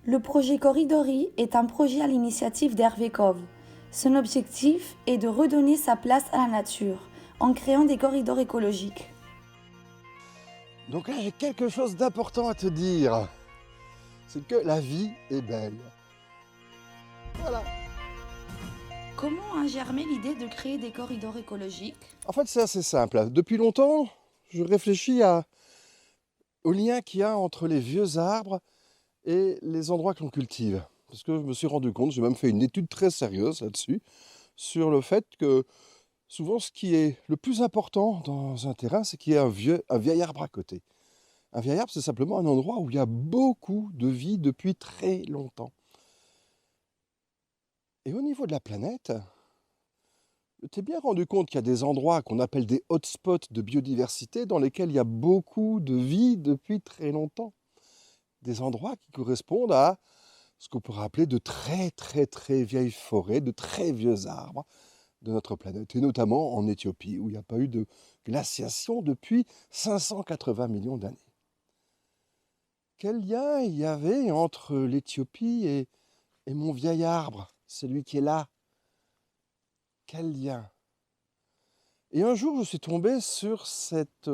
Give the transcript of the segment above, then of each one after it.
Le projet Corridori est un projet à l'initiative d'Hervé Cove. Son objectif est de redonner sa place à la nature en créant des corridors écologiques. Donc là, j'ai quelque chose d'important à te dire. C'est que la vie est belle. Voilà. Comment a germé l'idée de créer des corridors écologiques? En fait, c'est assez simple. Depuis longtemps, je réfléchis au lien qu'il y a entre les vieux arbres et les endroits que l'on cultive. Parce que je me suis rendu compte, j'ai même fait une étude très sérieuse là-dessus, sur le fait que souvent ce qui est le plus important dans un terrain, c'est qu'il y ait un vieil arbre à côté. Un vieil arbre, c'est simplement un endroit où il y a beaucoup de vie depuis très longtemps. Et au niveau de la planète, tu t'es bien rendu compte qu'il y a des endroits qu'on appelle des hotspots de biodiversité dans lesquels il y a beaucoup de vie depuis très longtemps. Des endroits qui correspondent à ce qu'on pourrait appeler de très très très vieilles forêts, de très vieux arbres de notre planète, et notamment en Éthiopie, où il n'y a pas eu de glaciation depuis 580 millions d'années. Quel lien il y avait entre l'Éthiopie et mon vieil arbre, celui qui est là? Quel lien? Et un jour, je suis tombé sur cette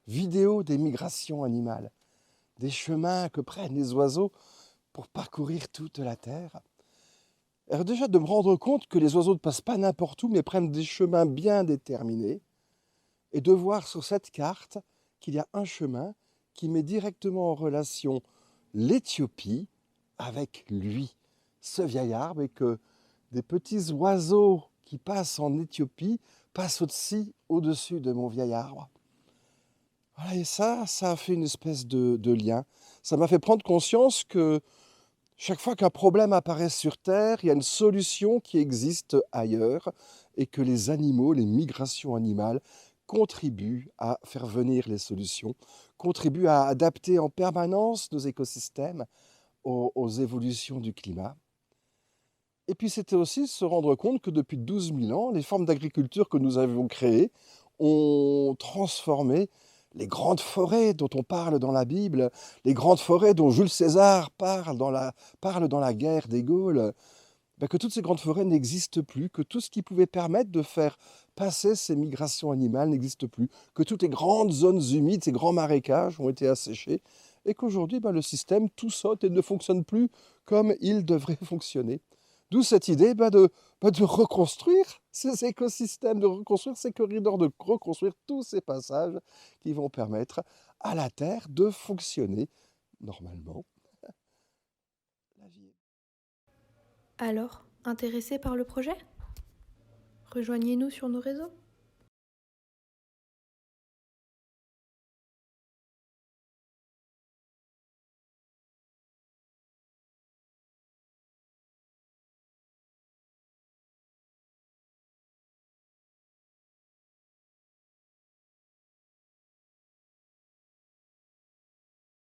vidéo des migrations animales, des chemins que prennent les oiseaux pour parcourir toute la Terre. Alors déjà, de me rendre compte que les oiseaux ne passent pas n'importe où, mais prennent des chemins bien déterminés, et de voir sur cette carte qu'il y a un chemin qui met directement en relation l'Éthiopie avec lui, ce vieil arbre, et que des petits oiseaux qui passent en Éthiopie passent aussi au-dessus de mon vieil arbre. Voilà, et ça a fait une espèce de lien. Ça m'a fait prendre conscience que chaque fois qu'un problème apparaît sur Terre, il y a une solution qui existe ailleurs, et que les animaux, les migrations animales, contribuent à faire venir les solutions, contribuent à adapter en permanence nos écosystèmes aux évolutions du climat. Et puis c'était aussi se rendre compte que depuis 12 000 ans, les formes d'agriculture que nous avions créées ont transformé les grandes forêts dont on parle dans la Bible, les grandes forêts dont Jules César parle dans la guerre des Gaules, que toutes ces grandes forêts n'existent plus, que tout ce qui pouvait permettre de faire passer ces migrations animales n'existe plus, que toutes les grandes zones humides, ces grands marécages ont été asséchés, et qu'aujourd'hui, le système tout saute et ne fonctionne plus comme il devrait fonctionner. D'où cette idée de reconstruire ces écosystèmes, de reconstruire ces corridors, de reconstruire tous ces passages qui vont permettre à la Terre de fonctionner normalement. La vie. Alors, intéressé par le projet? Rejoignez-nous sur nos réseaux.